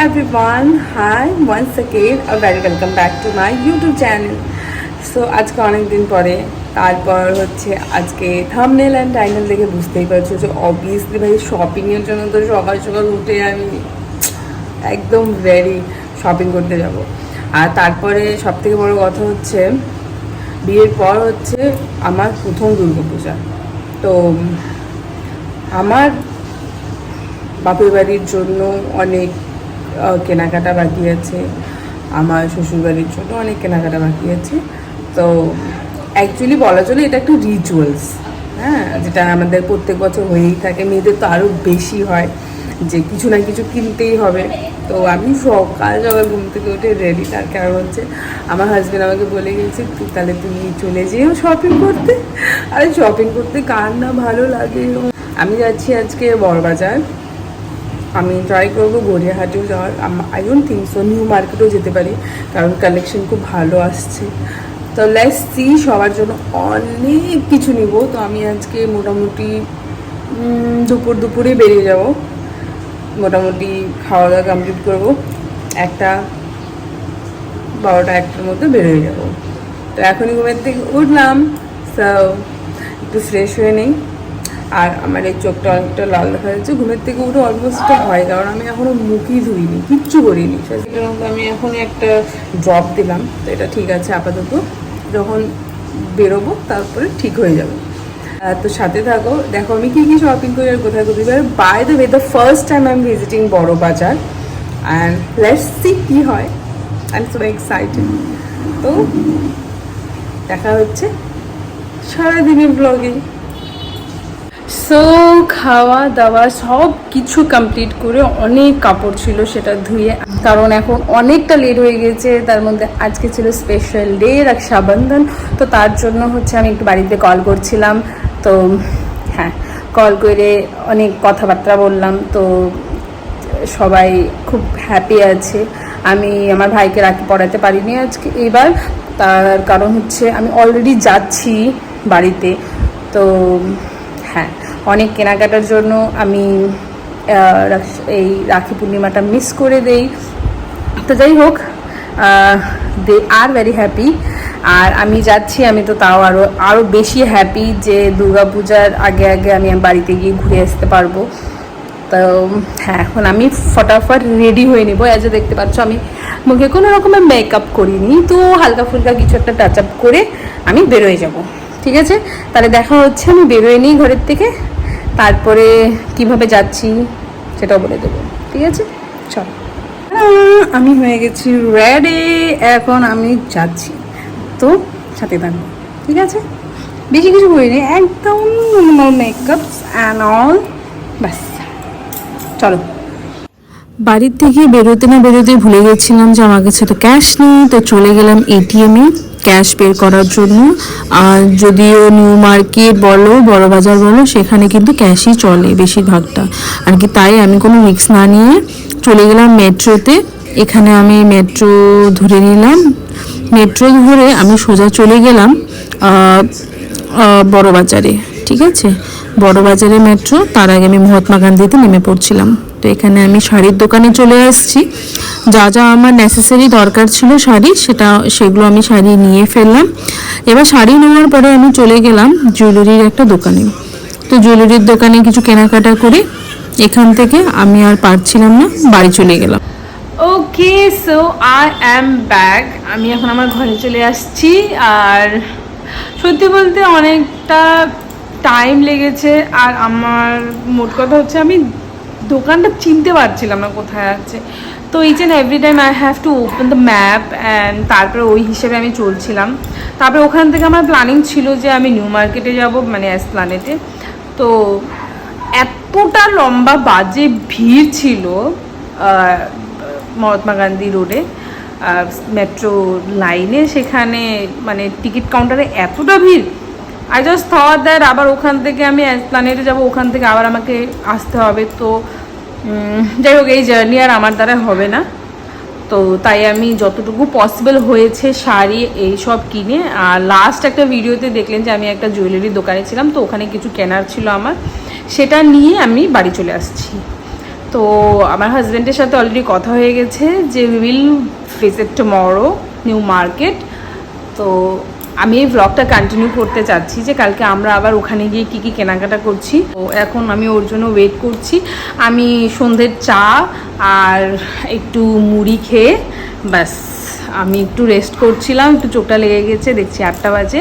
everyone, hi once again a very welcome back to my YouTube channel. So আজকে অনেক দিন পরে তারপর হচ্ছে আজকে থাম্বনেল এন্ড টাইটেল দেখে বুঝতেই পারছো যে অবভিয়াসলি ভাই শপিং এর জন্য তো সকাল সকাল উঠে আমি একদম রেডি শপিং করতে যাব। আর তারপরে সবথেকে বড় কথা হচ্ছে বিয়ের পর হচ্ছে আমার প্রথম দুর্গাপূজা। তো আমার বাপের বাড়ির জন্য অনেক কেনাকাটা বাকি আছে, আমার শ্বশুরবাড়ির জন্য অনেক কেনাকাটা বাকি আছে। তো অ্যাকচুয়ালি বলা চলে এটা একটা রিচুয়ালস, হ্যাঁ, যেটা আমাদের প্রত্যেক বছর হয়েই থাকে। মেয়েদের তো আরও বেশি হয় যে কিছু না কিছু কিনতেই হবে। তো আমি সকাল সকাল ঘুম থেকে উঠে রেডি, তার কারণ হচ্ছে আমার হাজব্যান্ড আমাকে বলে গেছে তাহলে তুমি চলে যেও শপিং করতে। আর শপিং করতে কার না ভালো লাগে। আমি যাচ্ছি আজকে বড়বাজার, আমি ট্রাই করবো গড়িয়াহাটেও যাওয়ার। I don't think so new মার্কেটেও যেতে পারি, কারণ কালেকশন খুব ভালো আসছে। তো লেটস সি, সবার জন্য অনেক কিছু নিব। তো আমি আজকে মোটামুটি দুপুরে বেরিয়ে যাব, মোটামুটি খাওয়া দাওয়া কমপ্লিট করবো, 12টার মধ্যে বেরোয় যাব। তো এখনই ঘুমের থেকে উঠলাম, সো একটু ফ্রেশ হয়ে নেই। আর আমার এই চোখটা অনেকটা লাল দেখা যাচ্ছে, ঘুমের থেকে উঠে অলমোস্ট হয়, কারণ আমি এখনও মুখই ধুইনি, কিচ্ছু করিনি। সেটার মধ্যে আমি এখনই একটা ড্রপ দিলাম, তো এটা ঠিক আছে আপাতত, যখন বেরোবো তারপরে ঠিক হয়ে যাবে। তো সাথে থাকো, দেখো আমি কী কী শপিং করি আর কোথায় কোথায়। By the way, the first time I am visiting Burrabazar and let's see কী হয়। I am so excited. তো দেখা হচ্ছে সারাদিনের ব্লগে। সো খাওয়া দাওয়া সব কিছু কমপ্লিট করে অনেক কাপড় ছিল সেটা ধুয়ে, কারণ এখন অনেকটা লেট হয়ে গেছে। তার মধ্যে আজকে ছিল স্পেশাল ডে রক্ষাবন্ধন, তো তার জন্য হচ্ছে আমি একটু বাড়িতে কল করছিলাম। তো হ্যাঁ, কল করে অনেক কথাবার্তা বললাম। তো সবাই খুব হ্যাপি আছে। আমি আমার ভাইকে রাখি পড়াতে পারিনি আজকে এবার, তার কারণ হচ্ছে আমি অলরেডি যাচ্ছি বাড়িতে। তো হ্যাঁ, অনেক কেনাকাটার জন্য আমি এই রাখি পূর্ণিমাটা মিস করে দেই। তো যাই হোক, দে আর ভেরি হ্যাপি। আর আমি যাচ্ছি, আমি তো তাও আরও বেশি হ্যাপি যে দুর্গাপূজার আগে আমি বাড়িতে গিয়ে ঘুরে আসতে পারবো। তো হ্যাঁ, এখন আমি ফটাফট রেডি হয়ে নিব। অ্যাজ এ দেখতে পাচ্ছ আমি মুখে কোনো রকমের মেকআপ করিনি, তো হালকা ফুলকা কিছু একটা টাচ আপ করে আমি বেরোয় যাব। ঠিক আছে, তাহলে দেখা হচ্ছে। আমি বেরোয় নিই ঘরের থেকে, তারপরে কিভাবে যাচ্ছি সেটাও বলে দেবো। ঠিক আছে, চলো। আমি হয়ে গেছি রেডি, এখন আমি যাচ্ছি। তো সাথে থাকবো, ঠিক আছে? বেশি কিছু করিনি, একদম নর্মাল মেকআপ অ্যান্ড অল, ব্যাস। চলো। বাড়ির থেকে বেরোতে না বেরোতে ভুলে গেছিলাম যে আমার কাছে তো ক্যাশ নেই, তো চলে গেলাম এটিএমে ক্যাশ বের করার জন্য। আর যদিও নিউ মার্কেট বলো বড় বাজার বলো, সেখানে কিন্তু ক্যাশই চলে বেশিরভাগটা আর কি। তাই আমি কোনো রিস্ক না নিয়ে চলে গেলাম মেট্রোতে। এখানে আমি মেট্রো ধরে নিলাম, মেট্রো ধরে আমি সোজা চলে গেলাম বড় বাজারে। ঠিক আছে, বড় বাজারে মেট্রো, তার আগে আমি মহাত্মা গান্ধীতে নেমে পড়ছিলাম। তো এখানে আমি শাড়ির দোকানে চলে আসছি। যা যা আমার নেসেসারি দরকার ছিল শাড়ি, সেগুলো আমি শাড়ি নিয়ে ফেললাম। এবার শাড়ি নেওয়ার পরে আমি চলে গেলাম জুয়েলারির একটা দোকানে। তো জুয়েলারির দোকানে কিছু কেনাকাটা করে এখান থেকে আমি আর পারছিলাম না, বাড়ি চলে গেলাম। ওকে, সো আই অ্যাম ব্যাক। আমি এখন আমার ঘরে চলে আসছি। আর সত্যি বলতে অনেকটা টাইম লেগেছে। আর আমার মোট কথা হচ্ছে আমি দোকানটা চিনতে পারছিলাম না কোথায় আছে। তো each and every time I have to open the map and তারপরে ওই হিসেবে আমি চলছিলাম। তারপরে ওখান থেকে আমার প্ল্যানিং ছিল যে আমি নিউ মার্কেটে যাব, মানে এসপ্ল্যানেডে। তো এতটা লম্বা বাজে ভিড় ছিল মহাত্মা গান্ধী রোডে মেট্রো লাইনে, সেখানে মানে টিকিট কাউন্টারে এতটা ভিড়। আই জাস্ট থট দ্যাট আবার ওখান থেকে আমি এসপ্ল্যানেডে যাব, ওখান থেকে আবার আমাকে আসতে হবে। তো যাই হোক, এই জার্নি আর আমার দ্বারা হবে না। তো তাই আমি যতটুকু পসিবল হয়েছে শাড়ি এইসব কিনে। আর লাস্ট একটা ভিডিওতে দেখলেন যে আমি একটা জুয়েলারির দোকানে ছিলাম, তো ওখানে কিছু কেনার ছিল আমার, সেটা নিয়ে আমি বাড়ি চলে আসছি। তো আমার হাজব্যান্ডের সাথে অলরেডি কথা হয়ে গেছে যে we will visit tomorrow new market. তো আমি এই ব্লগটা কন্টিনিউ করতে চাচ্ছি যে কালকে আমরা আবার ওখানে গিয়ে কী কী কেনাকাটা করছি। তো এখন আমি ওর জন্য ওয়েট করছি। আমি সন্ধ্যের চা আর একটু মুড়ি খেয়ে ব্যাস আমি একটু রেস্ট করছিলাম, একটু চোখটা লেগে গেছে, দেখছি 8টা বাজে।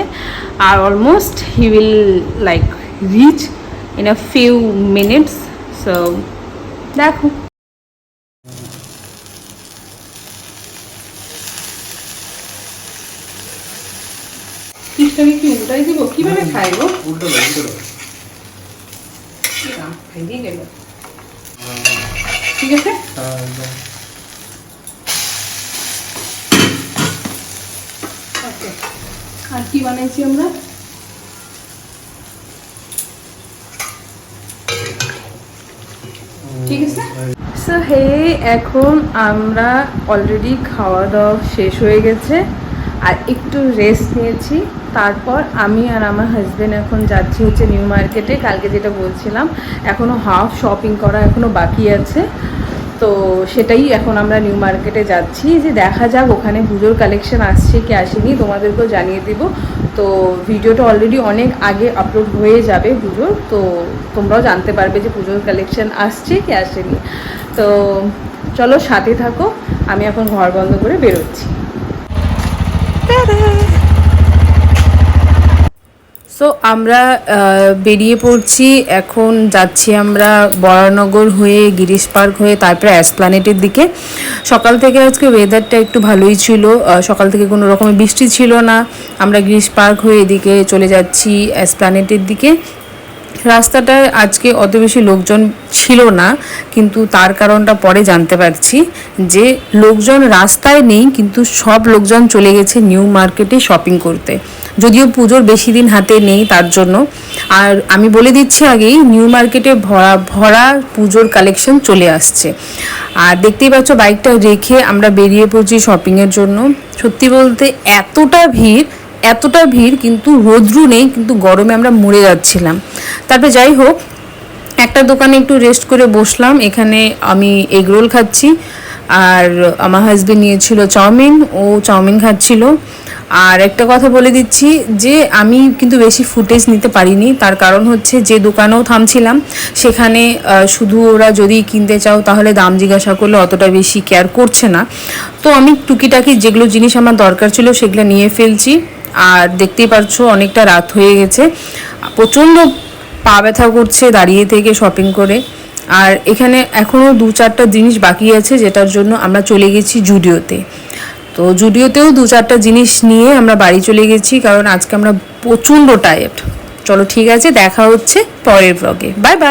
আর almost he will like reach in a few minutes. So দেখো ফিশটাকে কি উল্টাই দিব? কিভাবে খাইবো? খাইয়ে গেল, ঠিক আছে। আর কি বানাইছি আমরা? ঠিক আছে। সো হে, এখন আমরা অলরেডি খাওয়া দাওয়া শেষ হয়ে গেছে আর একটু রেস্ট নিয়েছি। তারপর আমি আর আমার হাজব্যান্ড এখন যাচ্ছি হচ্ছে নিউ মার্কেটে। কালকে যেটা বলছিলাম, এখনও হাফ শপিং করা এখনও বাকি আছে, তো সেটাই এখন আমরা নিউ মার্কেটে যাচ্ছি। যে দেখা যাক ওখানে পুজোর কালেকশন আসছে কি আসেনি, তোমাদেরকেও জানিয়ে দিব। তো ভিডিওটা অলরেডি অনেক আগে আপলোড হয়ে যাবে পুজোর, তো তোমরাও জানতে পারবে যে পুজোর কালেকশন আসছে কি আসেনি। তো চলো সাথে থাকো, আমি এখন ঘর বন্ধ করে বেরোচ্ছি। সো আমরা বেরিয়ে পড়ছি, এখন যাচ্ছি আমরা বরানগর হয়ে, গিরিশ পার্ক হয়ে, তারপরে এসপ্ল্যানেটের দিকে। সকাল থেকে আজকে ওয়েদারটা একটু ভালোই ছিল, সকাল থেকে কোনো রকমের বৃষ্টি ছিল না। আমরা গিরিশ পার্ক হয়ে এদিকে চলে যাচ্ছি এসপ্ল্যানেটের দিকে। রাস্তাটায় আজকে অত বেশি লোকজন ছিল না, কিন্তু তার কারণটা পরে জানতে পারছি যে লোকজন রাস্তায় নেই, কিন্তু সব লোকজন চলে গেছে নিউ মার্কেটে শপিং করতে, যদিও পুজোর বেশি দিন হাতে নেই তার জন্য। আর আমি বলে দিচ্ছি আগেই, নিউ মার্কেটে ভরা ভরা পুজোর কালেকশন চলে আসছে। আর দেখতেই পাচ্ছ বাইকটা রেখে আমরা বেরিয়ে পড়ছি শপিংয়ের জন্য। সত্যি বলতে এতটা ভিড় কিন্তু রোদ্রু নেই, কিন্তু গরমে আমরা মরে যাচ্ছিলাম। তারপরে যাই হোক, একটা দোকানে একটু রেস্ট করে বসলাম। এখানে আমি এগ রোল খাচ্ছি আর আমার হাজবেন্ড নিয়েছিল চাউমিন, ও চাউমিন খাচ্ছিল। আর একটা কথা বলে দিচ্ছি যে আমি কিন্তু বেশি ফুটেজ নিতে পারিনি, তার কারণ হচ্ছে যে দোকানেও থামছিলাম সেখানে শুধু ওরা যদি কিনতে চাও তাহলে দাম জিজ্ঞাসা করলে অতটা বেশি কেয়ার করছে না। তো আমি টুকিটাকি যেগুলো জিনিস আমার দরকার ছিল সেগুলো নিয়ে ফেলছি। আর দেখতেই পারছো অনেকটা রাত হয়ে গেছে, প্রচণ্ড পা ব্যথা করছে দাঁড়িয়ে থেকে শপিং করে। আর এখানে এখনও 2-4টা জিনিস বাকি আছে, যেটার জন্য আমরা চলে গেছি জুডিওতে। তো জুডিওতেও 2-4টা জিনিস নিয়ে আমরা বাড়ি চলে গেছি, কারণ আজকে আমরা প্রচণ্ড টায়ার্ড। চলো ঠিক আছে, দেখা হচ্ছে পরের ব্লগে। Bye bye.